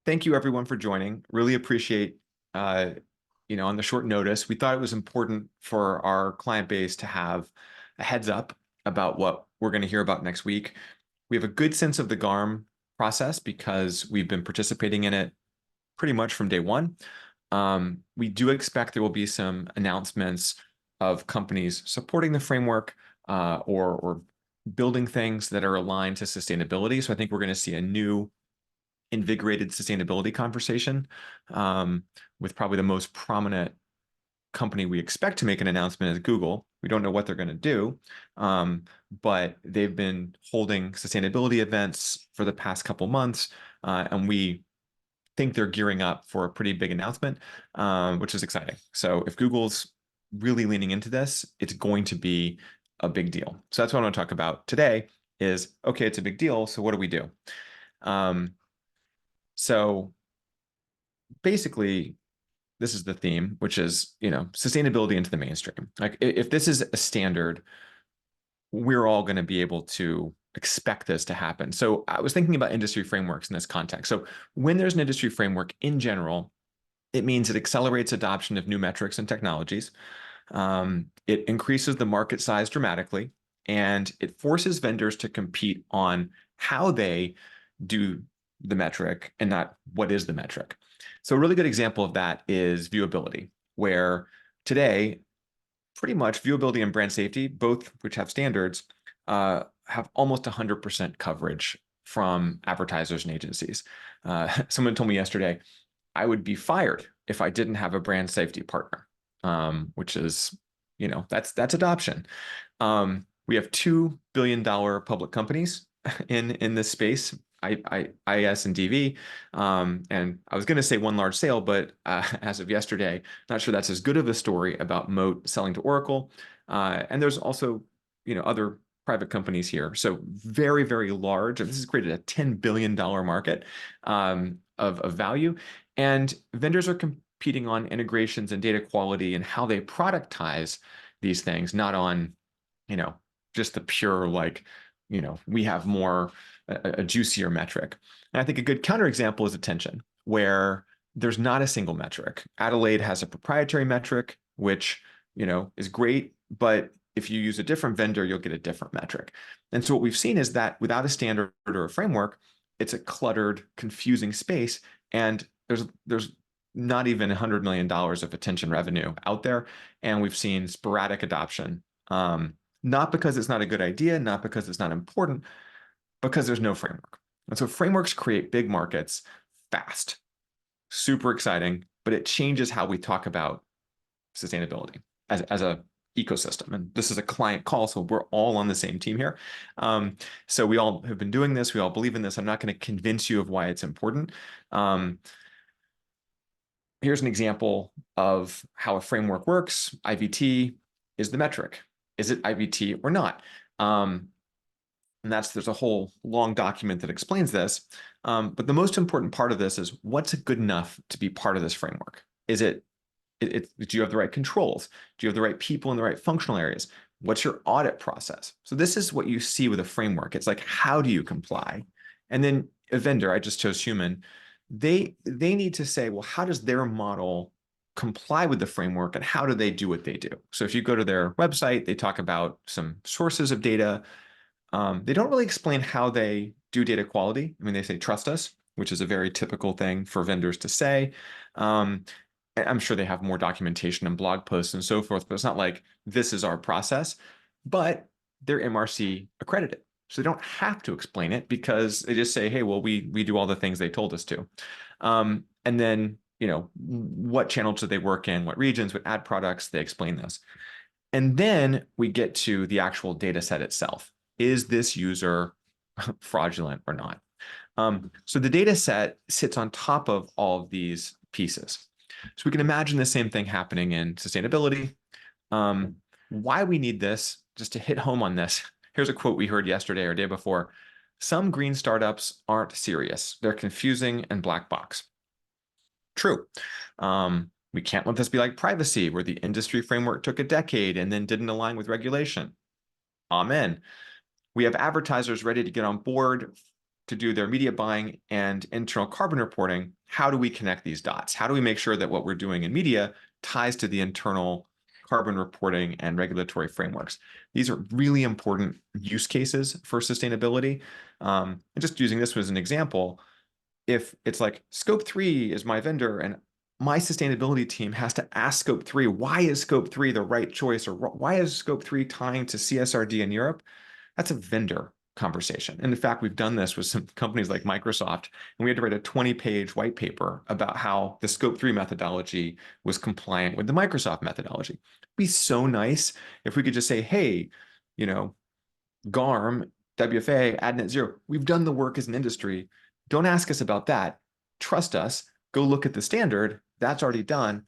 thank you everyone for joining. Really appreciate, uh, on the short notice, we thought it was important for our client base to have a heads up about what we're going to hear about next week. We have a good sense of the GARM process because we've been participating in it pretty much from day one. We do expect there will be some announcements of companies supporting the framework or building things that are aligned to sustainability. So I think we're going to see a new invigorated sustainability conversation with probably the most prominent company we expect to make an announcement is Google. We don't know what they're going to do, but they've been holding sustainability events for the past couple months, and we think they're gearing up for a pretty big announcement, which is exciting. So if Google's really leaning into this, it's going to be a big deal. So that's what I want to talk about today is, okay, it's a big deal, so what do we do? So basically, this is the theme, which is, sustainability into the mainstream. Like if this is a standard, we're all going to be able to expect this to happen. So I was thinking about industry frameworks in this context. So when there's an industry framework in general, it means it accelerates adoption of new metrics and technologies. It increases the market size dramatically, and it forces vendors to compete on how they do the metric and not what is the metric. So a really good example of that is viewability, where today, pretty much viewability and brand safety, both which have standards, have almost 100% coverage from advertisers and agencies. Someone told me yesterday, I would be fired if I didn't have a brand safety partner, which is, that's adoption. We have $2 billion public companies in this space, IS and DV. And I was going to say one large sale, but as of yesterday, not sure that's as good of a story about Moat selling to Oracle. And there's also, other private companies here. So very, very large. This has created a $10 billion market of value. And vendors are competing on integrations and data quality and how they productize these things, not on, just the pure, like, we have more a juicier metric. And I think a good counterexample is attention, where there's not a single metric. Adelaide has a proprietary metric, which, is great, but if you use a different vendor, you'll get a different metric. And so what we've seen is that without a standard or a framework, it's a cluttered, confusing space. And there's not even $100 million of attention revenue out there. And we've seen sporadic adoption, not because it's not a good idea, not because it's not important, because there's no framework. And so frameworks create big markets fast, super exciting, but it changes how we talk about sustainability as a ecosystem. And this is a client call, so we're all on the same team here. So we all have been doing this. We all believe in this. I'm not going to convince you of why it's important. Here's an example of how a framework works. IVT is the metric. Is it IVT or not? And there's a whole long document that explains this. But the most important part of this is what's good enough to be part of this framework? Is do you have the right controls? Do you have the right people in the right functional areas? What's your audit process? So this is what you see with a framework. It's like, how do you comply? And then a vendor, I just chose human, they need to say, well, how does their model comply with the framework and how do they do what they do? So if you go to their website, they talk about some sources of data. They don't really explain how they do data quality. I mean, they say, trust us, which is a very typical thing for vendors to say. I'm sure they have more documentation and blog posts and so forth, but it's not like this is our process, but they're MRC accredited. So they don't have to explain it because they just say, hey, well, we do all the things they told us to. And then, what channels do they work in, what regions, what ad products, they explain this. And then we get to the actual data set itself. Is this user fraudulent or not? So the data set sits on top of all of these pieces. So we can imagine the same thing happening in sustainability. Why we need this, just to hit home on this, here's a quote we heard yesterday or day before. Some green startups aren't serious. They're confusing and black box. True. We can't let this be like privacy, where the industry framework took a decade and then didn't align with regulation. Amen. We have advertisers ready to get on board to do their media buying and internal carbon reporting, how do we connect these dots? How do we make sure that what we're doing in media ties to the internal carbon reporting and regulatory frameworks? These are really important use cases for sustainability. And just using this as an example, if it's like scope 3 is my vendor and my sustainability team has to ask scope 3, why is scope 3 the right choice, or why is scope 3 tying to CSRD in Europe? That's a vendor conversation. And in fact, we've done this with some companies like Microsoft, and we had to write a 20-page white paper about how the scope 3 methodology was compliant with the Microsoft methodology. It'd be so nice if we could just say, hey, GARM, WFA, add net zero. We've done the work as an industry. Don't ask us about that. Trust us. Go look at the standard. That's already done.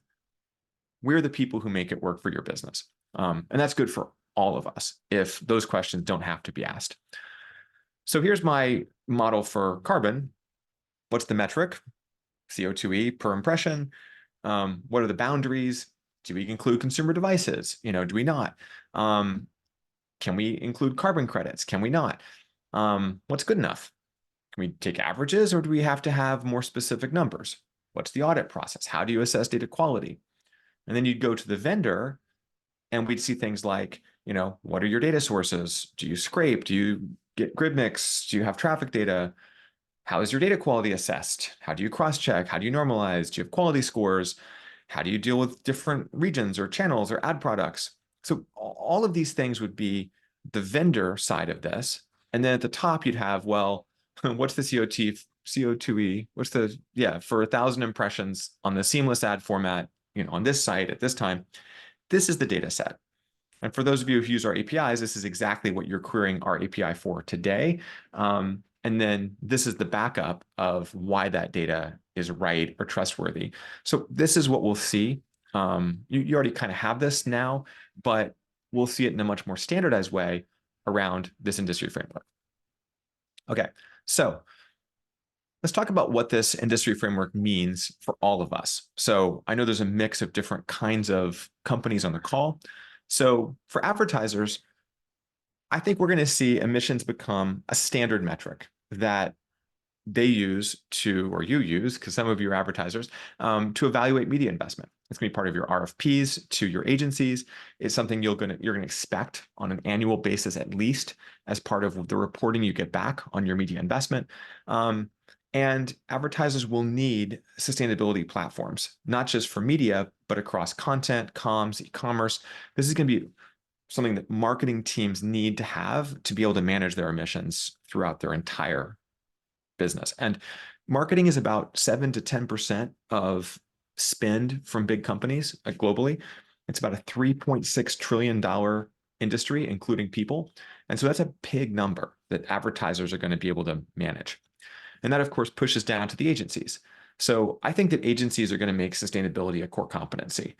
We're the people who make it work for your business. And that's good for all of us if those questions don't have to be asked. So here's my model for carbon. What's the metric? CO2e per impression. What are the boundaries? Do we include consumer devices? Do we not? Can we include carbon credits? Can we not? What's good enough? Can we take averages, or do we have to have more specific numbers? What's the audit process? How do you assess data quality? And then you'd go to the vendor and we'd see things like, what are your data sources? Do you scrape? Do you get grid mix? Do you have traffic data? How is your data quality assessed? How do you cross-check? How do you normalize? Do you have quality scores? How do you deal with different regions or channels or ad products? So all of these things would be the vendor side of this. And then at the top, you'd have, well, what's the CO2e? For 1,000 impressions on the seamless ad format, on this site at this time, this is the data set. And for those of you who use our APIs, this is exactly what you're querying our API for today. And then this is the backup of why that data is right or trustworthy. So this is what we'll see. You already kind of have this now, but we'll see it in a much more standardized way around this industry framework. Okay, so let's talk about what this industry framework means for all of us. So I know there's a mix of different kinds of companies on the call. So for advertisers, I think we're going to see emissions become a standard metric that they use or you use, because some of you are advertisers, to evaluate media investment. It's going to be part of your RFPs to your agencies. It's something you're going to expect on an annual basis, at least, as part of the reporting you get back on your media investment. And advertisers will need sustainability platforms, not just for media, but across content, comms, e-commerce. This is going to be something that marketing teams need to have to be able to manage their emissions throughout their entire business. And marketing is about 7 to 10% of spend from big companies globally. It's about a $3.6 trillion industry, including people. And so that's a big number that advertisers are going to be able to manage. And that, of course, pushes down to the agencies. So I think that agencies are going to make sustainability a core competency.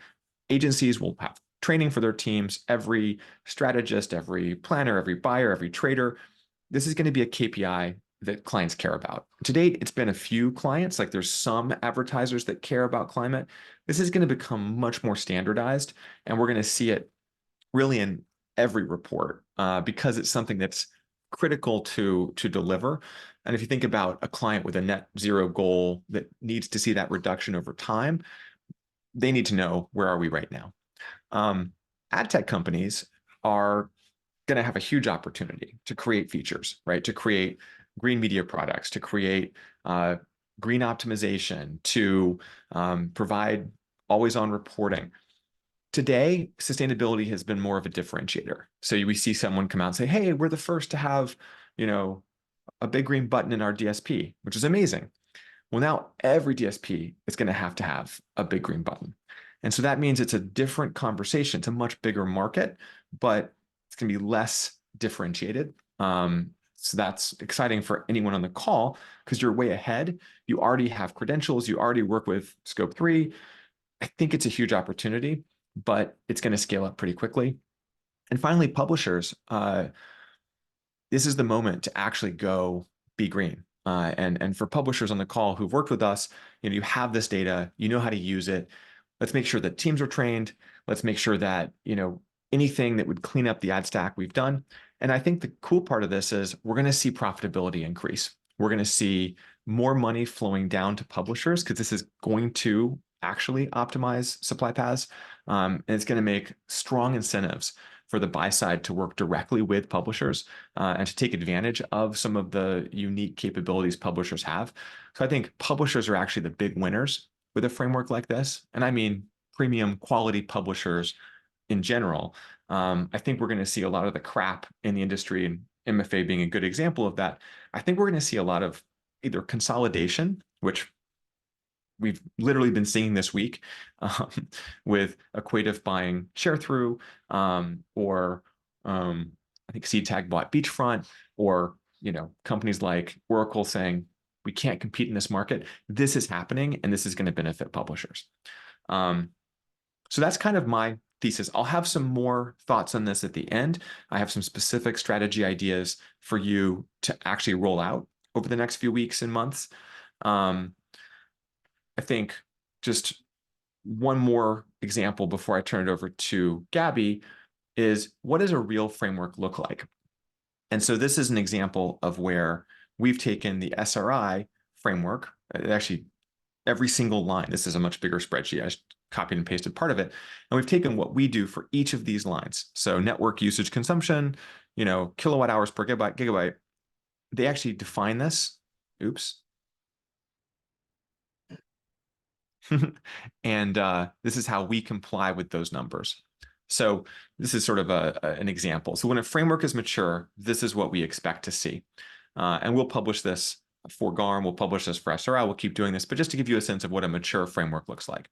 Agencies will have training for their teams. Every strategist, every planner, every buyer, every trader, this is going to be a KPI that clients care about. To date, it's been a few clients, like there's some advertisers that care about climate. This is going to become much more standardized, and we're going to see it really in every report because it's something that's critical to deliver. And if you think about a client with a net zero goal that needs to see that reduction over time, they need to know, where are we right now? Ad tech companies are going to have a huge opportunity to create features, right? To create green media products, to create green optimization, to provide always-on reporting. Today, sustainability has been more of a differentiator. So we see someone come out and say, hey, we're the first to have, a big green button in our DSP, which is amazing. Well, now every DSP is going to have a big green button. And so that means it's a different conversation. It's a much bigger market, but it's going to be less differentiated. So that's exciting for anyone on the call because you're way ahead. You already have credentials. You already work with Scope 3. I think it's a huge opportunity, but it's going to scale up pretty quickly. And finally, publishers. This is the moment to actually go be green. And for publishers on the call who've worked with us, you have this data, you know how to use it. Let's make sure that teams are trained. Let's make sure that, anything that would clean up the ad stack we've done. And I think the cool part of this is we're going to see profitability increase. We're going to see more money flowing down to publishers because this is going to actually optimize supply paths. And it's going to make strong incentives for the buy side to work directly with publishers and to take advantage of some of the unique capabilities publishers have. So I think publishers are actually the big winners with a framework like this. And I mean premium quality publishers in general. I think we're going to see a lot of the crap in the industry, and MFA being a good example of that. I think we're going to see a lot of either consolidation, which we've literally been seeing this week um, with Equative buying ShareThrough, or I think SeedTag bought Beachfront, or companies like Oracle saying we can't compete in this market. This is happening, and this is going to benefit publishers. So that's kind of my thesis. I'll have some more thoughts on this at the end. I have some specific strategy ideas for you to actually roll out over the next few weeks and months. I think just one more example before I turn it over to Gabby is, what does a real framework look like? And so this is an example of where we've taken the SRI framework, actually every single line. This is a much bigger spreadsheet. I just copied and pasted part of it. And we've taken what we do for each of these lines. So network usage consumption, kilowatt hours per gigabyte. They actually define this. Oops. And this is how we comply with those numbers. So this is sort of an example. So when a framework is mature, this is what we expect to see. And we'll publish this for GARM, we'll publish this for SRI, we'll keep doing this, but just to give you a sense of what a mature framework looks like.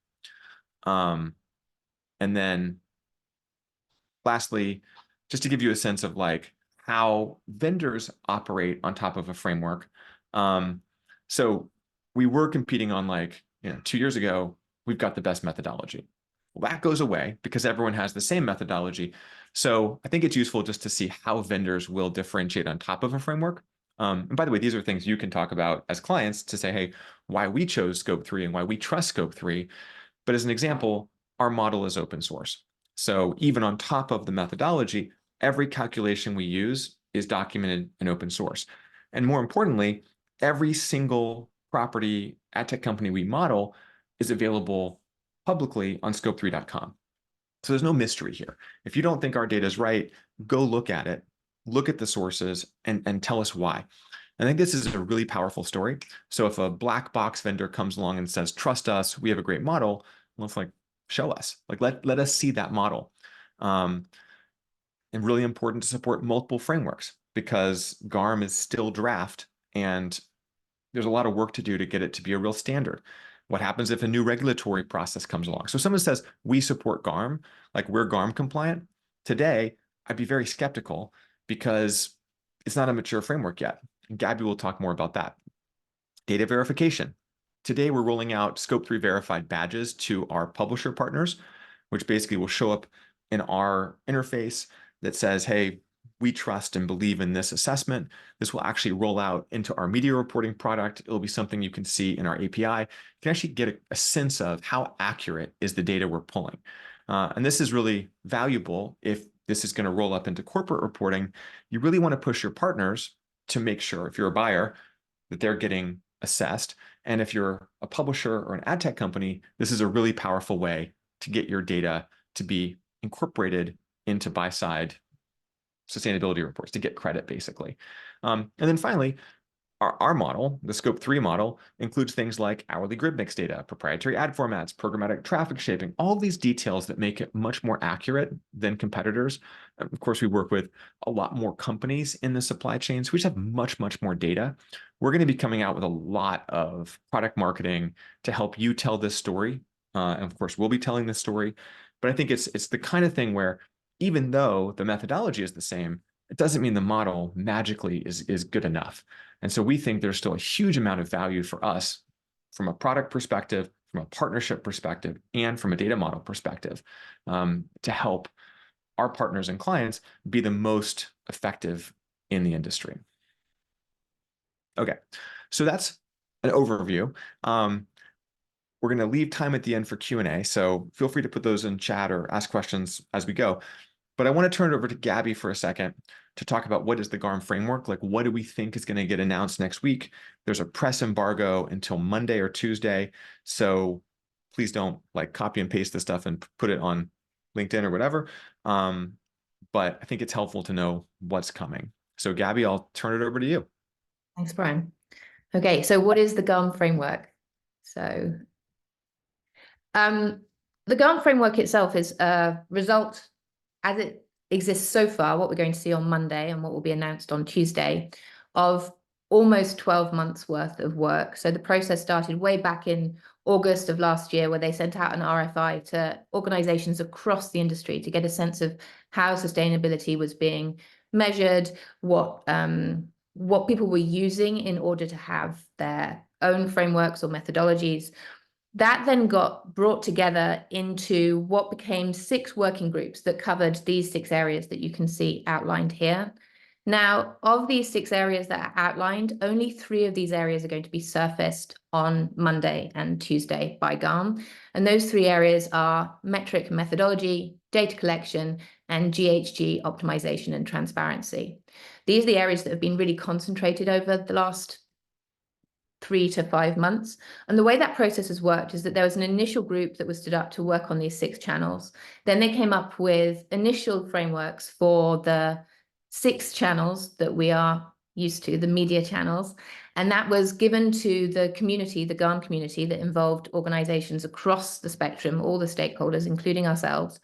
And then lastly, just to give you a sense of like how vendors operate on top of a framework. So we were competing on 2 years ago, we've got the best methodology. Well, that goes away because everyone has the same methodology. So I think it's useful just to see how vendors will differentiate on top of a framework. And by the way, these are things you can talk about as clients to say, hey, why we chose Scope 3 and why we trust Scope 3. But as an example, our model is open source. So even on top of the methodology, every calculation we use is documented in open source. And more importantly, every single property ad tech company we model is available publicly on scope3.com. So there's no mystery here. If you don't think our data is right, go look at it, look at the sources, and tell us why. I think this is a really powerful story. So if a black box vendor comes along and says, trust us, we have a great model, well, it's like, show us, let us see that model. And really important to support multiple frameworks because GARM is still draft and there's a lot of work to do to get it to be a real standard. What happens if a new regulatory process comes along? So someone says, we support GARM, like we're GARM compliant. Today, I'd be very skeptical because it's not a mature framework yet. And Gabby will talk more about that. Data verification. Today, we're rolling out Scope 3 verified badges to our publisher partners, which basically will show up in our interface that says, hey, we trust and believe in this assessment. This will actually roll out into our media reporting product. It'll be something you can see in our API. You can actually get a sense of how accurate is the data we're pulling. And this is really valuable if this is going to roll up into corporate reporting. You really want to push your partners to make sure, if you're a buyer, that they're getting assessed. And if you're a publisher or an ad tech company, this is a really powerful way to get your data to be incorporated into buy-side sustainability reports, to get credit, basically. And then finally, our model, the Scope 3 model, includes things like hourly grid mix data, proprietary ad formats, programmatic traffic shaping, all these details that make it much more accurate than competitors. Of course, we work with a lot more companies in the supply chain, so we just have much, much more data. We're going to be coming out with a lot of product marketing to help you tell this story. And of course, we'll be telling this story. But I think it's the kind of thing where even though the methodology is the same, it doesn't mean the model magically is good enough. And so we think there's still a huge amount of value for us from a product perspective, from a partnership perspective, and from a data model perspective to help our partners and clients be the most effective in the industry. Okay, so that's an overview. We're going to leave time at the end for Q&A, so feel free to put those in chat or ask questions as we go. But I want to turn it over to Gabby for a second to talk about what is the GARM framework, like what do we think is going to get announced next week. There's a press embargo until Monday or Tuesday, so please don't like copy and paste this stuff and put it on LinkedIn or whatever. But I think it's helpful to know what's coming. So Gabby, I'll turn it over to you. Thanks, Brian. Okay, so what is the GARM framework? So the GARM framework itself is a result as it exists so far, what we're going to see on Monday and what will be announced on Tuesday, of almost 12 months worth of work. So the process started way back in August of last year, where they sent out an RFI to organizations across the industry to get a sense of how sustainability was being measured, what people were using in order to have their own frameworks or methodologies. That then got brought together into what became 6 working groups that covered these 6 areas that you can see outlined here. Now, of these 6 areas that are outlined, only 3 of these areas are going to be surfaced on Monday and Tuesday by GARM. And those 3 areas are metric methodology, data collection, and GHG optimization and transparency. These are the areas that have been really concentrated over the last 3 to 5 months. And the way that process has worked is that there was an initial group that was stood up to work on these 6 channels. Then they came up with initial frameworks for the 6 channels that we are used to, the media channels. And that was given to the community, the GARM community, that involved organizations across the spectrum, all the stakeholders, including ourselves.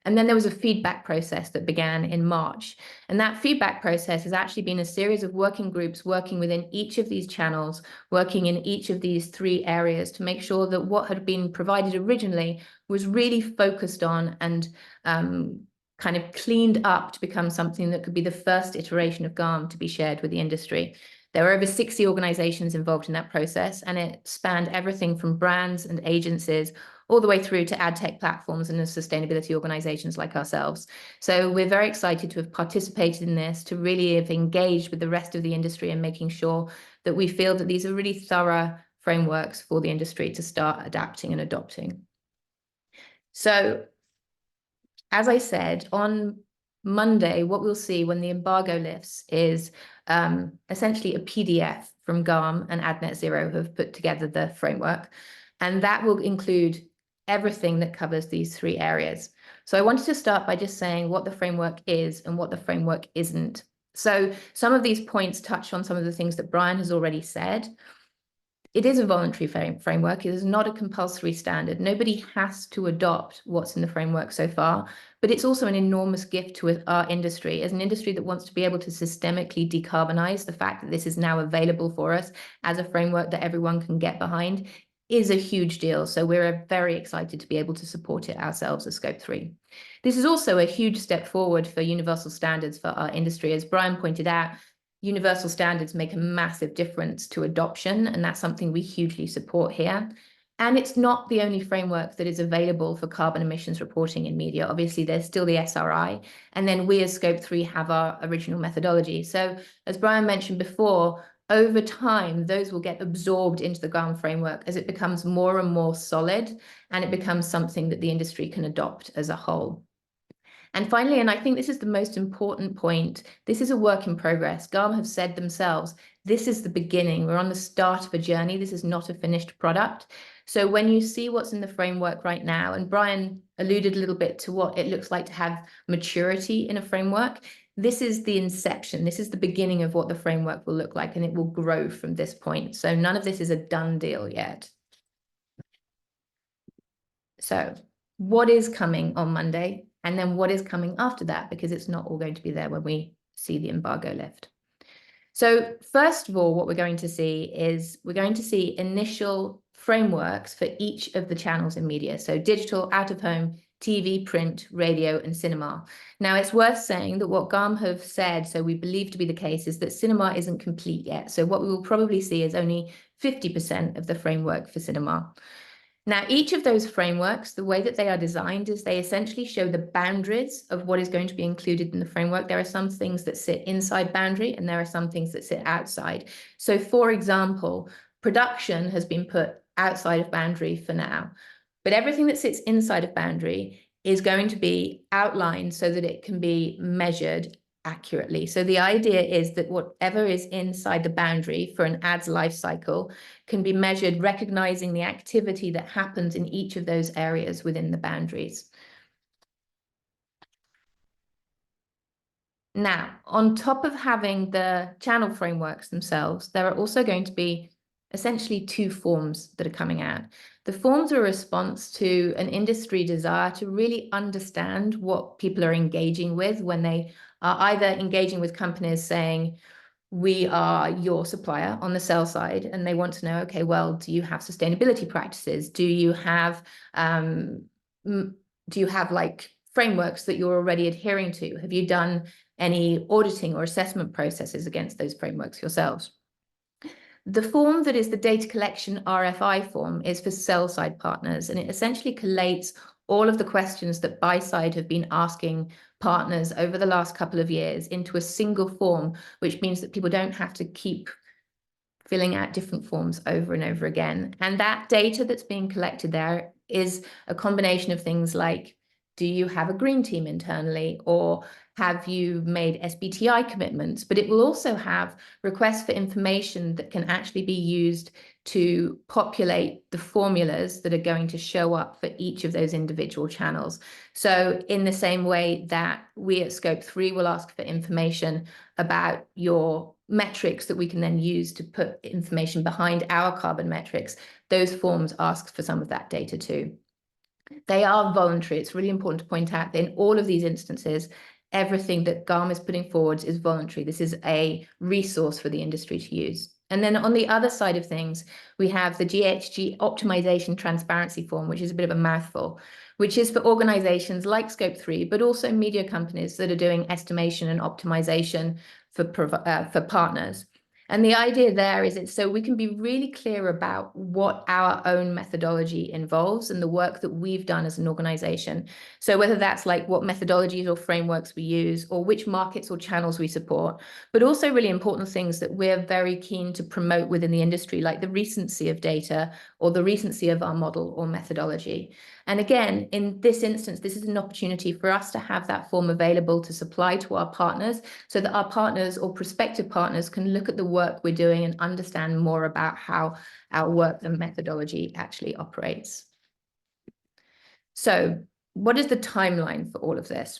And then there was a feedback process that began in March. And that feedback process has actually been a series of working groups working within each of these channels, working in each of these 3 areas to make sure that what had been provided originally was really focused on and kind of cleaned up to become something that could be the first iteration of GARM to be shared with the industry. There were over 60 organizations involved in that process, and it spanned everything from brands and agencies all the way through to ad tech platforms and sustainability organizations like ourselves. So we're very excited to have participated in this, to really have engaged with the rest of the industry and making sure that we feel that these are really thorough frameworks for the industry to start adapting and adopting. So, as I said, on Monday, what we'll see when the embargo lifts is essentially a PDF from GARM and Ad Net Zero have put together the framework. And that will include everything that covers these 3 areas. So I wanted to start by just saying what the framework is and what the framework isn't. So some of these points touch on some of the things that Brian has already said. It is a voluntary framework. It is not a compulsory standard. Nobody has to adopt what's in the framework so far, but it's also an enormous gift to our industry. As an industry that wants to be able to systemically decarbonize, the fact that this is now available for us as a framework that everyone can get behind is a huge deal. So we're very excited to be able to support it ourselves as Scope 3. This is also a huge step forward for universal standards for our industry. As Brian pointed out, universal standards make a massive difference to adoption, and that's something we hugely support here. And it's not the only framework that is available for carbon emissions reporting in media. Obviously, there's still the SRI, and then we as Scope 3 have our original methodology. So as Brian mentioned before, over time, those will get absorbed into the GARM framework as it becomes more and more solid, and it becomes something that the industry can adopt as a whole. And finally, and I think this is the most important point, this is a work in progress. GARM have said themselves, this is the beginning. We're on the start of a journey. This is not a finished product. So when you see what's in the framework right now, and Brian alluded a little bit to what it looks like to have maturity in a framework, this is the inception. This is the beginning of what the framework will look like, and it will grow from this point. So none of this is a done deal yet. So what is coming on Monday? And then what is coming after that? Because it's not all going to be there when we see the embargo lift. So first of all, what we're going to see is we're going to see initial frameworks for each of the channels in media. So digital, out of home, TV, print, radio, and cinema. Now, it's worth saying that what GARM have said, so we believe to be the case, is that cinema isn't complete yet. So what we will probably see is only 50% of the framework for cinema. Now, each of those frameworks, the way that they are designed is they essentially show the boundaries of what is going to be included in the framework. There are some things that sit inside boundary and there are some things that sit outside. So for example, production has been put outside of boundary for now, but everything that sits inside of boundary is going to be outlined so that it can be measured accurately. So the idea is that whatever is inside the boundary for an ad's life cycle can be measured, recognizing the activity that happens in each of those areas within the boundaries. Now, on top of having the channel frameworks themselves, there are also going to be essentially two forms that are coming out. The forms are a response to an industry desire to really understand what people are engaging with when they are either engaging with companies saying, we are your supplier on the sell side, and they want to know, okay, well, do you have sustainability practices? Do you have like frameworks that you're already adhering to? Have you done any auditing or assessment processes against those frameworks yourselves? The form that is the data collection RFI form is for sell-side partners, and it essentially collates all of the questions that buy-side have been asking partners over the last couple of years into a single form, which means that people don't have to keep filling out different forms over and over again. And that data that's being collected there is a combination of things like, do you have a green team internally, or have you made SBTI commitments? But it will also have requests for information that can actually be used to populate the formulas that are going to show up for each of those individual channels. So in the same way that we at Scope 3 will ask for information about your metrics that we can then use to put information behind our carbon metrics, those forms ask for some of that data too. They are voluntary. It's really important to point out that in all of these instances, everything that GARM is putting forward is voluntary. This is a resource for the industry to use. And then on the other side of things, we have the GHG optimization transparency form, which is a bit of a mouthful, which is for organizations like Scope 3, but also media companies that are doing estimation and optimization for partners. And the idea there is it's so we can be really clear about what our own methodology involves and the work that we've done as an organization. So whether that's like what methodologies or frameworks we use, or which markets or channels we support, but also really important things that we're very keen to promote within the industry, like the recency of data or the recency of our model or methodology. And again, in this instance, this is an opportunity for us to have that form available to supply to our partners so that our partners or prospective partners can look at the work we're doing and understand more about how our work and methodology actually operates. So what is the timeline for all of this?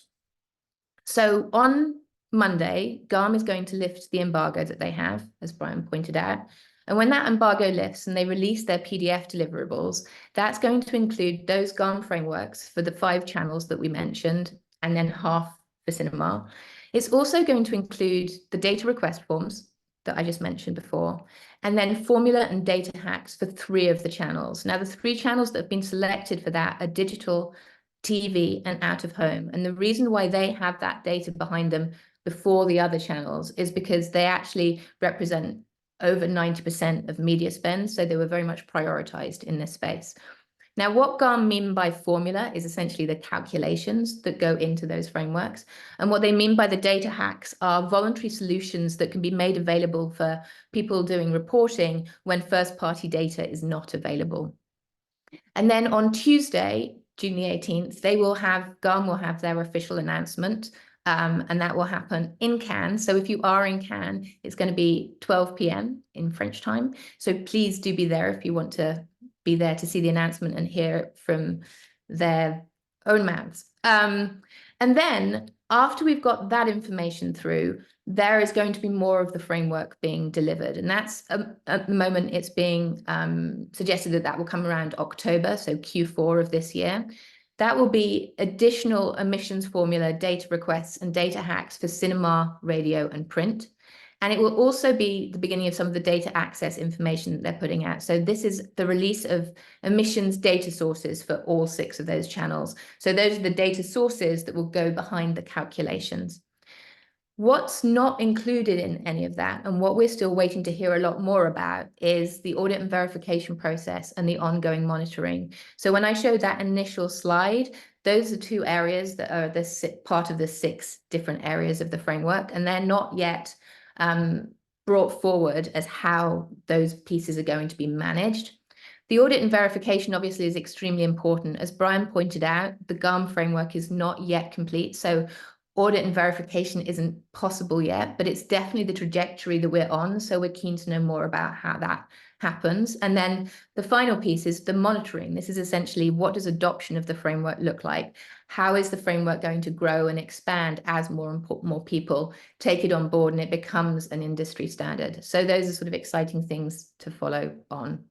So on Monday, GARM is going to lift the embargo that they have, as Brian pointed out. And when that embargo lifts and they release their PDF deliverables, that's going to include those GARM frameworks for the 5 channels that we mentioned, and then half for cinema. It's also going to include the data request forms that I just mentioned before, and then formula and data hacks for 3 of the channels. Now, the 3 channels that have been selected for that are digital, TV, and out of home. And the reason why they have that data behind them before the other channels is because they actually represent over 90% of media spend. So they were very much prioritized in this space. Now, what GARM mean by formula is essentially the calculations that go into those frameworks. And what they mean by the data hacks are voluntary solutions that can be made available for people doing reporting when first-party data is not available. And then on Tuesday, June the 18th, GARM will have their official announcement, and that will happen in Cannes. So if you are in Cannes, it's going to be 12 p.m. in French time. So please do be there if you want to be there to see the announcement and hear it from their own mouths. And then after we've got that information through, there is going to be more of the framework being delivered. And that's at the moment, it's being suggested that will come around October, so Q4 of this year. That will be additional emissions formula, data requests, and data hacks for cinema, radio, and print. And it will also be the beginning of some of the data access information that they're putting out. So this is the release of emissions data sources for all 6 of those channels. So those are the data sources that will go behind the calculations. What's not included in any of that, and what we're still waiting to hear a lot more about, is the audit and verification process and the ongoing monitoring. So when I showed that initial slide, those are 2 areas that are part of the 6 different areas of the framework, and they're not yet brought forward as how those pieces are going to be managed. The audit and verification obviously is extremely important. As Brian pointed out, the GARM framework is not yet complete. So audit and verification isn't possible yet, but it's definitely the trajectory that we're on. So we're keen to know more about how that happens. And then the final piece is the monitoring. This is essentially, what does adoption of the framework look like? How is the framework going to grow and expand as more people take it on board and it becomes an industry standard? So those are sort of exciting things to follow on.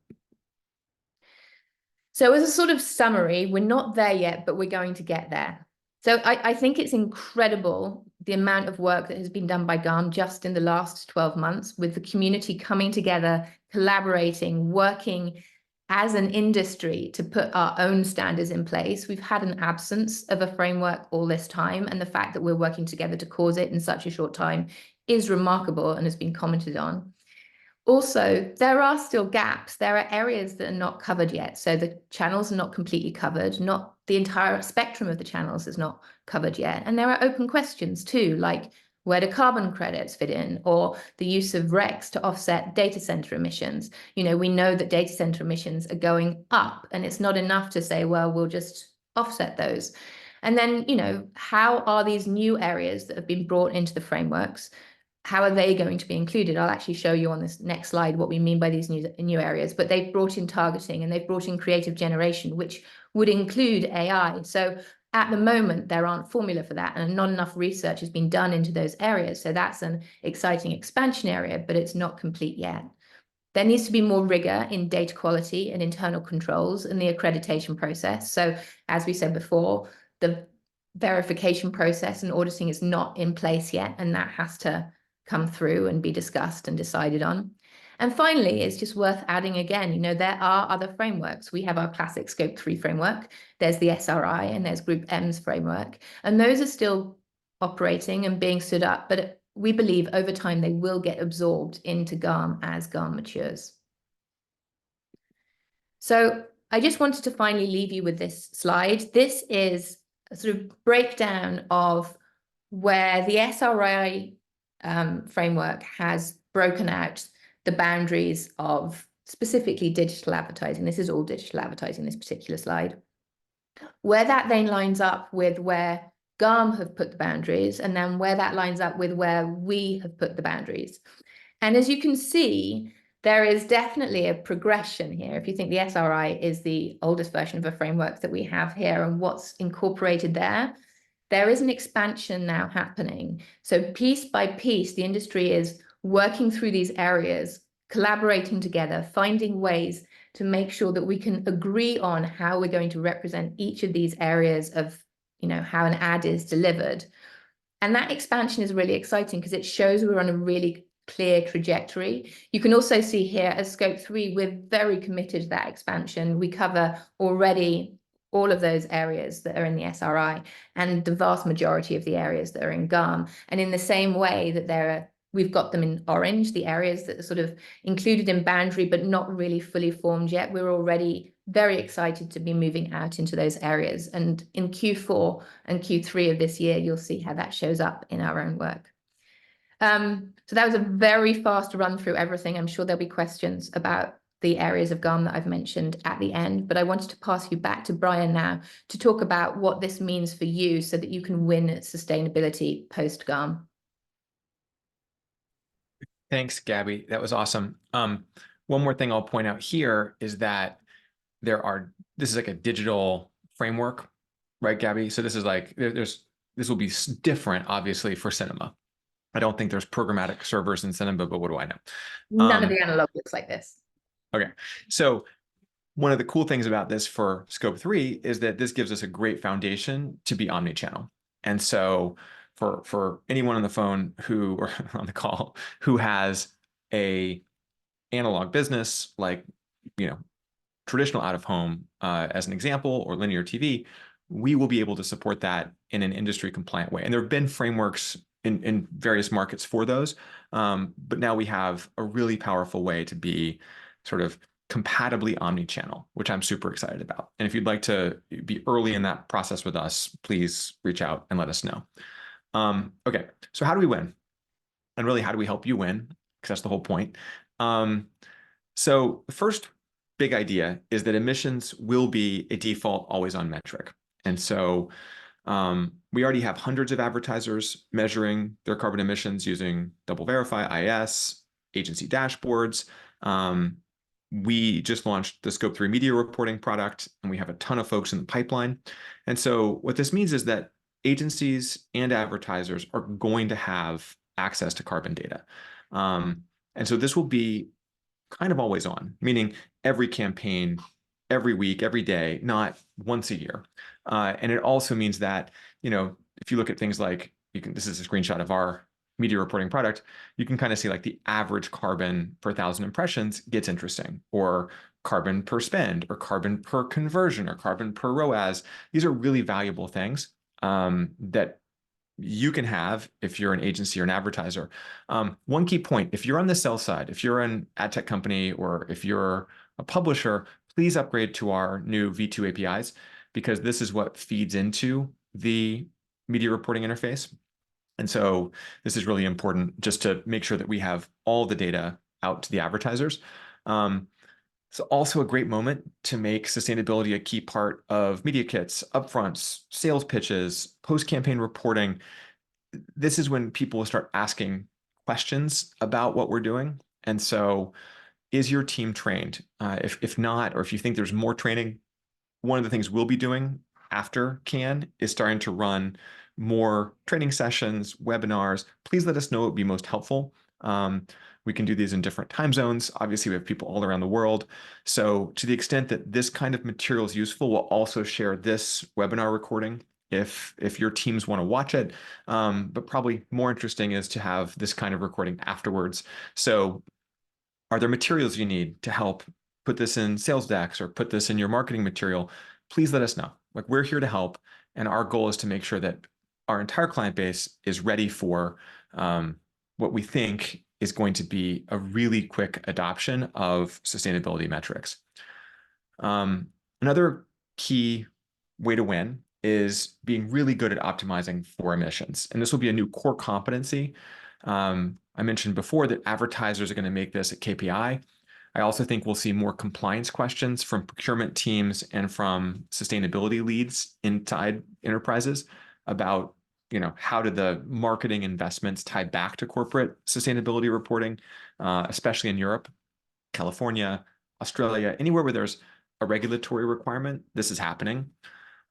So as a sort of summary, we're not there yet, but we're going to get there. So I think it's incredible the amount of work that has been done by GARM just in the last 12 months, with the community coming together, collaborating, working as an industry to put our own standards in place. We've had an absence of a framework all this time, and the fact that we're working together to cause it in such a short time is remarkable and has been commented on. Also, there are still gaps. There are areas that are not covered yet. So the channels are not completely covered. Not the entire spectrum of the channels is not covered yet. And there are open questions too, like where do carbon credits fit in, or the use of RECs to offset data center emissions. You know, we know that data center emissions are going up, and it's not enough to say, well, we'll just offset those. And then, you know, how are these new areas that have been brought into the frameworks, how are they going to be included? I'll actually show you on this next slide what we mean by these new areas, but they've brought in targeting and they've brought in creative generation, which would include AI. So at the moment, there aren't formula for that, and not enough research has been done into those areas. So that's an exciting expansion area, but it's not complete yet. There needs to be more rigor in data quality and internal controls in the accreditation process. So as we said before, the verification process and auditing is not in place yet, and that has to come through and be discussed and decided on. And finally, it's just worth adding again, you know, there are other frameworks. We have our classic Scope 3 framework, there's the SRI, and there's Group M's framework, and those are still operating and being stood up, but we believe over time they will get absorbed into GARM as GARM matures. So I just wanted to finally leave you with this slide. This is a sort of breakdown of where the SRI framework has broken out the boundaries of specifically digital advertising. This is all digital advertising, this particular slide. Where that then lines up with where GARM have put the boundaries, and then where that lines up with where we have put the boundaries. And as you can see, there is definitely a progression here. If you think the SRI is the oldest version of a framework that we have here and what's incorporated there, there is an expansion now happening. So piece by piece, the industry is working through these areas, collaborating together, finding ways to make sure that we can agree on how we're going to represent each of these areas of, you know, how an ad is delivered. And that expansion is really exciting because it shows we're on a really clear trajectory. You can also see here as Scope 3, we're very committed to that expansion. We cover already all of those areas that are in the SRI and the vast majority of the areas that are in GARM. And in the same way that we've got them in orange, the areas that are sort of included in boundary, but not really fully formed yet. We're already very excited to be moving out into those areas. And in Q4 and Q3 of this year, you'll see how that shows up in our own work. So that was a very fast run through everything. I'm sure there'll be questions about the areas of GARM that I've mentioned at the end, but I wanted to pass you back to Brian now to talk about what this means for you so that you can win at sustainability post GARM. Thanks, Gabby. That was awesome. One more thing I'll point out here is that this is like a digital framework, right, Gabby? So this is like, this will be different, obviously, for cinema. I don't think there's programmatic servers in cinema, but what do I know? None of the analog looks like this. Okay. So one of the cool things about this for Scope 3 is that this gives us a great foundation to be omni-channel. And so for anyone on the phone or on the call who has a analog business, like, you know, traditional out of home as an example, or linear TV, we will be able to support that in an industry compliant way. And there have been frameworks in various markets for those, but now we have a really powerful way to be sort of compatibly omni-channel, which I'm super excited about. And if you'd like to be early in that process with us, please reach out and let us know. Okay, so how do we win? And really, how do we help you win? Because that's the whole point. So the first big idea is that emissions will be a default always on metric. And so We already have hundreds of advertisers measuring their carbon emissions using Double Verify, IS, agency dashboards. We just launched the Scope 3 media reporting product, and we have a ton of folks in the pipeline. And so what this means is that agencies and advertisers are going to have access to carbon data. And so this will be kind of always on, meaning every campaign, every week, every day, not once a year. And it also means that, if you look at things like this is a screenshot of our media reporting product, you can kind of see like the average carbon per 1,000 impressions gets interesting, or carbon per spend, or carbon per conversion, or carbon per ROAS. These are really valuable things that you can have if you're an agency or an advertiser. One key point, if you're on the sell side, if you're an ad tech company, or if you're a publisher, please upgrade to our new V2 APIs, because this is what feeds into the media reporting interface. And so this is really important just to make sure that we have all the data out to the advertisers. It's also a great moment to make sustainability a key part of media kits, upfronts, sales pitches, post-campaign reporting. This is when people will start asking questions about what we're doing. And so is your team trained? If not, or if you think there's more training, one of the things we'll be doing after Cannes is starting to run more training sessions, webinars. Please let us know what would be most helpful. We can do these in different time zones. Obviously, we have people all around the world. So to the extent that this kind of material is useful, we'll also share this webinar recording if your teams want to watch it. But probably more interesting is to have this kind of recording afterwards. So are there materials you need to help put this in sales decks or put this in your marketing material? Please let us know. Like, we're here to help. And our goal is to make sure that our entire client base is ready for what we think is going to be a really quick adoption of sustainability metrics. Another key way to win is being really good at optimizing for emissions. And this will be a new core competency. I mentioned before that advertisers are going to make this a KPI. I also think we'll see more compliance questions from procurement teams and from sustainability leads inside enterprises about, how do the marketing investments tie back to corporate sustainability reporting, especially in Europe, California, Australia, anywhere where there's a regulatory requirement, this is happening.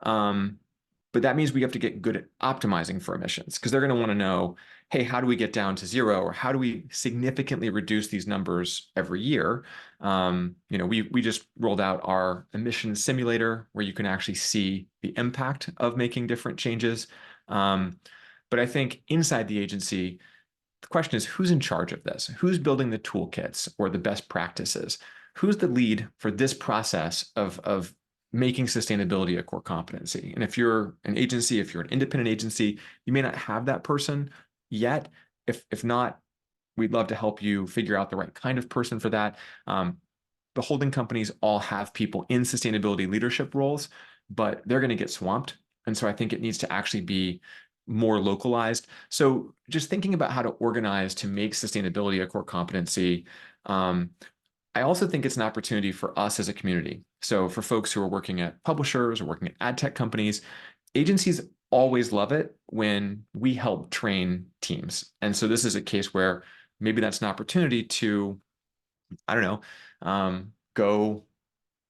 But that means we have to get good at optimizing for emissions, because they're going to want to know, hey, how do we get down to zero, or how do we significantly reduce these numbers every year? We just rolled out our emissions simulator where you can actually see the impact of making different changes. But I think inside the agency, the question is, who's in charge of this? Who's building the toolkits or the best practices? Who's the lead for this process of making sustainability a core competency? And if you're an agency, if you're an independent agency, you may not have that person yet. If not, we'd love to help you figure out the right kind of person for that. The holding companies all have people in sustainability leadership roles, but they're going to get swamped. And so I think it needs to actually be more localized. So just thinking about how to organize to make sustainability a core competency. I also think it's an opportunity for us as a community. So for folks who are working at publishers or working at ad tech companies, agencies always love it when we help train teams. And so this is a case where maybe that's an opportunity to, I don't know, go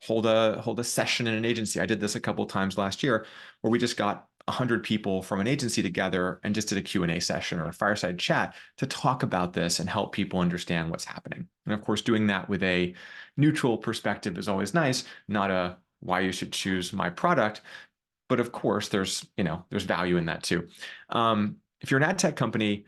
hold a session in an agency. I did this a couple of times last year where we just got 100 people from an agency together and just did a Q&A session or a fireside chat to talk about this and help people understand what's happening. And of course, doing that with a neutral perspective is always nice, not a why you should choose my product. But of course, there's value in that too. If you're an ad tech company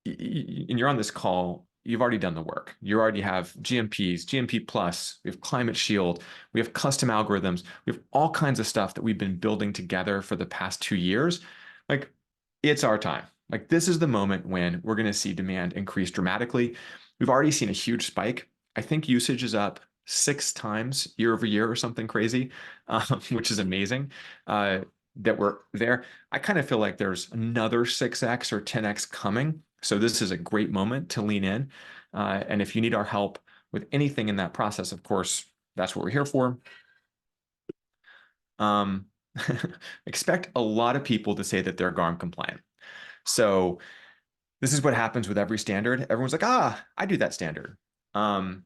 and you're on this call, you've already done the work. You already have GMPs, GMP Plus, we have Climate Shield, we have custom algorithms, we have all kinds of stuff that we've been building together for the past 2 years. Like, it's our time. Like, this is the moment when we're going to see demand increase dramatically. We've already seen a huge spike. I think usage is up 6 times year over year or something crazy, which is amazing. That we're there. I kind of feel like there's another 6x or 10x coming. So this is a great moment to lean in. And if you need our help with anything in that process, of course, that's what we're here for. expect a lot of people to say that they're GARM compliant. So this is what happens with every standard. Everyone's like, I do that standard. Um,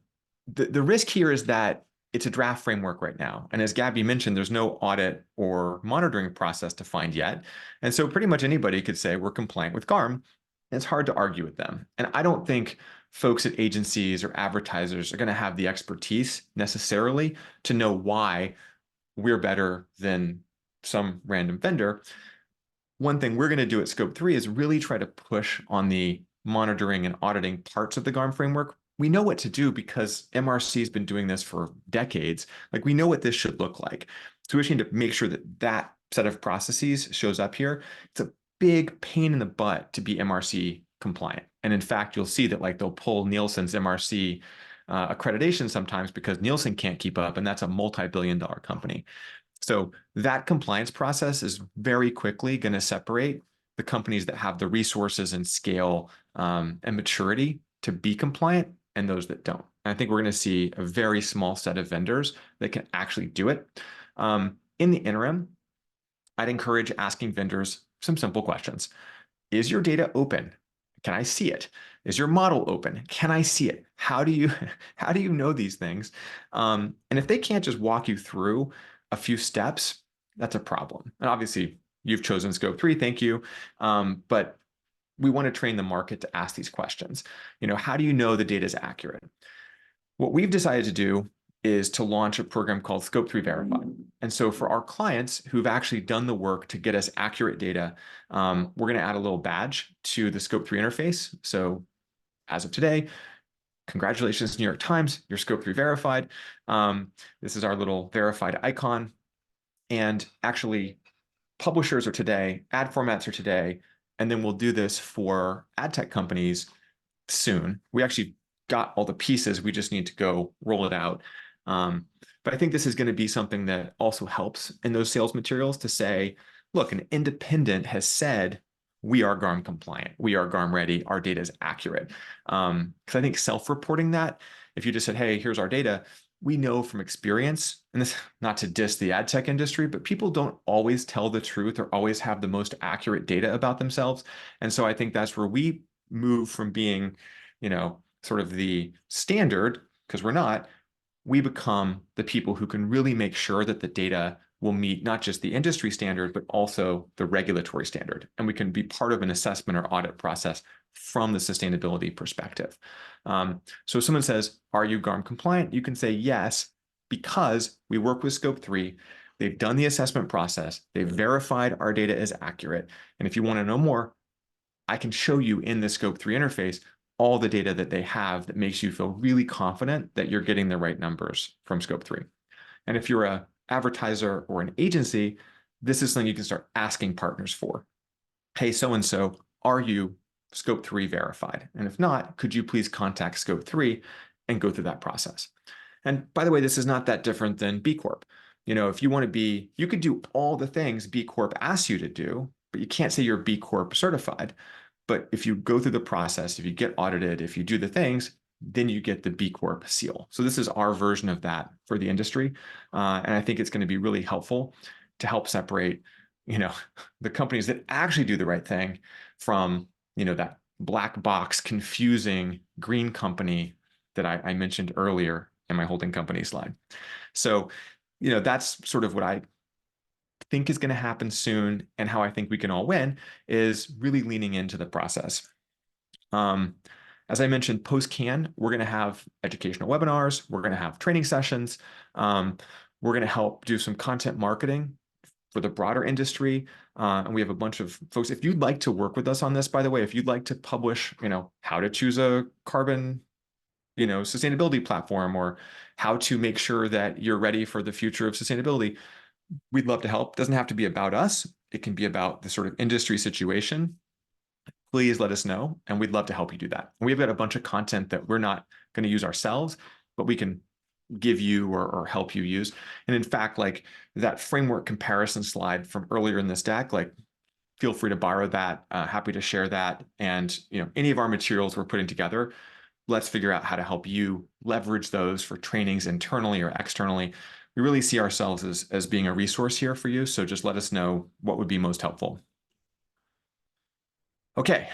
the risk here is that it's a draft framework right now. And as Gabby mentioned, there's no audit or monitoring process defined yet. And so pretty much anybody could say we're compliant with GARM. And it's hard to argue with them. And I don't think folks at agencies or advertisers are going to have the expertise necessarily to know why we're better than some random vendor. One thing we're going to do at Scope 3 is really try to push on the monitoring and auditing parts of the GARM framework. We know what to do because MRC has been doing this for decades. Like we know what this should look like. So we just need to make sure that that set of processes shows up here. It's a big pain in the butt to be MRC compliant. And in fact, you'll see that like they'll pull Nielsen's MRC accreditation sometimes because Nielsen can't keep up, and that's a multi-billion-dollar company. So that compliance process is very quickly going to separate the companies that have the resources and scale and maturity to be compliant and those that don't. And I think we're going to see a very small set of vendors that can actually do it. In the interim, I'd encourage asking vendors some simple questions. Is your data open? Can I see it? Is your model open? Can I see it? How do you know these things? And if they can't just walk you through a few steps, that's a problem. And obviously, you've chosen Scope 3, thank you. But we want to train the market to ask these questions. How do you know the data is accurate? What we've decided to do is to launch a program called Scope 3 Verified. And so for our clients who've actually done the work to get us accurate data, we're going to add a little badge to the Scope 3 interface. So as of today, congratulations, New York Times, you're Scope 3 verified. This is our little verified icon. And actually, publishers are today, ad formats are today, and then we'll do this for ad tech companies soon. We actually got all the pieces. We just need to go roll it out. But I think this is going to be something that also helps in those sales materials to say, look, an independent has said, we are GARM compliant. We are GARM ready. Our data is accurate. Because I think self-reporting that, if you just said, hey, here's our data, we know from experience, and this not to diss the ad tech industry, but people don't always tell the truth or always have the most accurate data about themselves. And so I think that's where we move from being, sort of the standard, because we're not, we become the people who can really make sure that the data will meet not just the industry standard, but also the regulatory standard. And we can be part of an assessment or audit process from the sustainability perspective. So if someone says, are you GARM compliant? You can say yes, because we work with Scope 3. They've done the assessment process. They've verified our data is accurate. And if you want to know more, I can show you in the Scope 3 interface all the data that they have that makes you feel really confident that you're getting the right numbers from Scope 3. And if you're an advertiser or an agency, this is something you can start asking partners for. Hey, so-and-so, are you Scope 3 verified? And if not, could you please contact Scope 3 and go through that process? And by the way, this is not that different than B Corp. If you want to be, you could do all the things B Corp asks you to do, but you can't say you're B Corp certified. But if you go through the process, if you get audited, if you do the things, then you get the B Corp seal. So this is our version of that for the industry. And I think it's going to be really helpful to help separate, the companies that actually do the right thing from, that black box, confusing green company that I mentioned earlier in my holding company slide. So, that's sort of what I think is going to happen soon, and how I think we can all win is really leaning into the process. As I mentioned, post-CAN, we're going to have educational webinars. We're going to have training sessions. We're going to help do some content marketing for the broader industry. And we have a bunch of folks. If you'd like to work with us on this, by the way, if you'd like to publish, how to choose a carbon sustainability platform, or how to make sure that you're ready for the future of sustainability, we'd love to help. It doesn't have to be about us. It can be about the sort of industry situation. Please let us know, and we'd love to help you do that. And we've got a bunch of content that we're not going to use ourselves, but we can give you or help you use. And in fact, like that framework comparison slide from earlier in this deck, like feel free to borrow that. Happy to share that. And any of our materials we're putting together, let's figure out how to help you leverage those for trainings internally or externally. we really see ourselves as being a resource here for you. So just let us know what would be most helpful. Okay,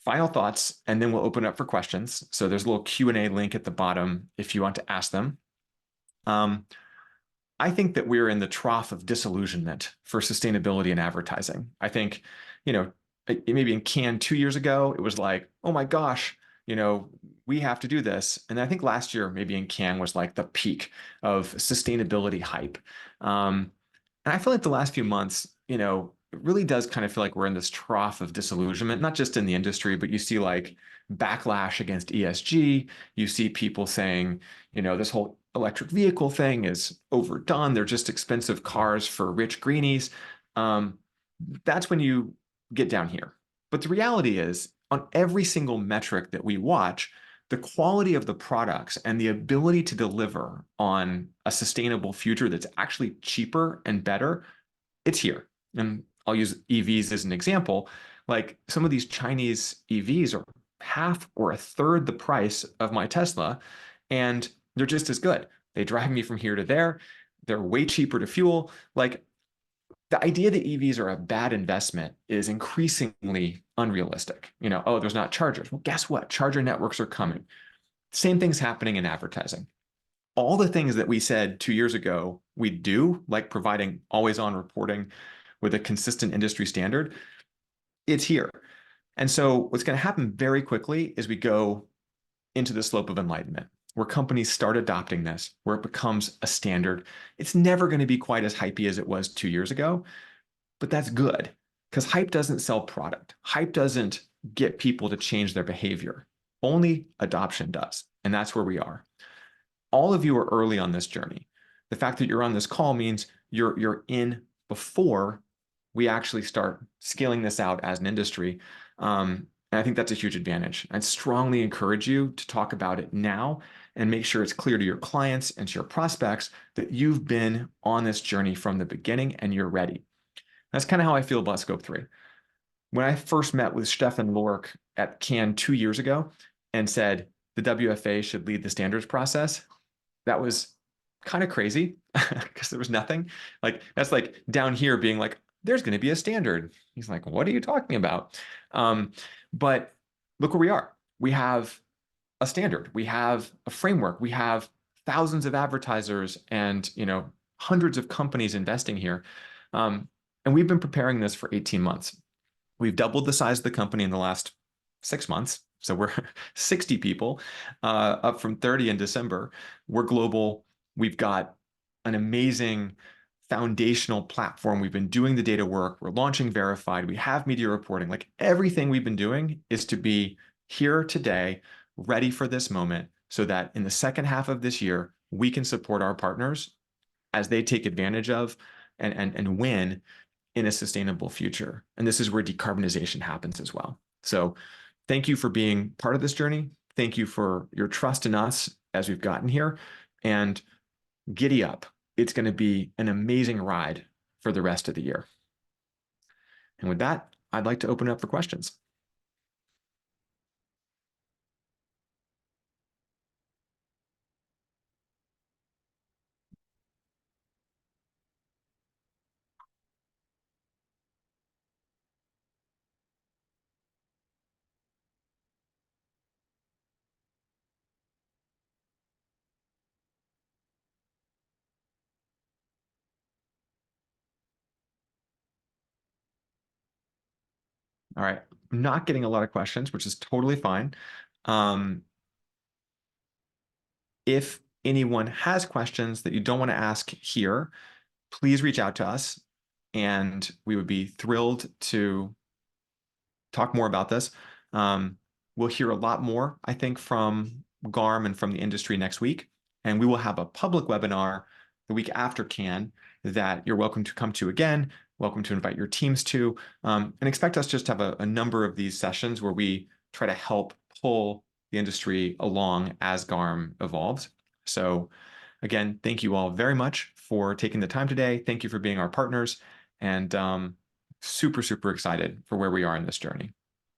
final thoughts, and then we'll open up for questions. So there's a little Q&A link at the bottom if you want to ask them. I think that we're in the trough of disillusionment for sustainability and advertising. I think, maybe in Cannes 2 years ago, it was like, oh my gosh, we have to do this. And I think last year, maybe in Cannes was like the peak of sustainability hype. And I feel like the last few months, it really does kind of feel like we're in this trough of disillusionment, not just in the industry, but you see like backlash against ESG. You see people saying, this whole electric vehicle thing is overdone. They're just expensive cars for rich greenies. That's when you get down here. But the reality is, on every single metric that we watch, the quality of the products and the ability to deliver on a sustainable future that's actually cheaper and better, it's here. And I'll use EVs as an example. Like some of these Chinese EVs are half or a third the price of my Tesla, and they're just as good. They drive me from here to there. They're way cheaper to fuel. Like the idea that EVs are a bad investment is increasingly unrealistic. Oh, there's not chargers. Well, guess what? Charger networks are coming. Same thing's happening in advertising. All the things that we said 2 years ago we'd do, like providing always on reporting with a consistent industry standard, it's here. And so what's going to happen very quickly is we go into the slope of enlightenment, where companies start adopting this, where it becomes a standard. It's never going to be quite as hypey as it was 2 years ago, but that's good because hype doesn't sell product. Hype doesn't get people to change their behavior. Only adoption does. And that's where we are. All of you are early on this journey. The fact that you're on this call means you're in before we actually start scaling this out as an industry. And I think that's a huge advantage. I'd strongly encourage you to talk about it now and make sure it's clear to your clients and to your prospects that you've been on this journey from the beginning and you're ready. That's kind of how I feel about Scope 3. When I first met with Stefan Lork at Cannes 2 years ago and said the WFA should lead the standards process, that was kind of crazy because there was nothing. Like that's like down here being like, there's going to be a standard. He's like, what are you talking about? But look where we are. We have a standard. We have a framework. We have thousands of advertisers and hundreds of companies investing here. And we've been preparing this for 18 months. We've doubled the size of the company in the last 6 months. So we're 60 people, up from 30 in December. We're global. We've got an amazing foundational platform. We've been doing the data work. We're launching Verified. We have media reporting. Like everything we've been doing is to be here today, ready for this moment, so that in the second half of this year, we can support our partners as they take advantage of and win in a sustainable future. And this is where decarbonization happens as well. So thank you for being part of this journey. Thank you for your trust in us as we've gotten here. And giddy up. It's going to be an amazing ride for the rest of the year. And with that, I'd like to open it up for questions. All right. I'm not getting a lot of questions, which is totally fine. If anyone has questions that you don't want to ask here, please reach out to us and we would be thrilled to talk more about this. We'll hear a lot more, I think, from GARM and from the industry next week. And we will have a public webinar the week after Cannes that you're welcome to come to again, welcome to invite your teams to, and expect us just to have a number of these sessions where we try to help pull the industry along as GARM evolves. So again, thank you all very much for taking the time today. Thank you for being our partners, and super, super excited for where we are in this journey.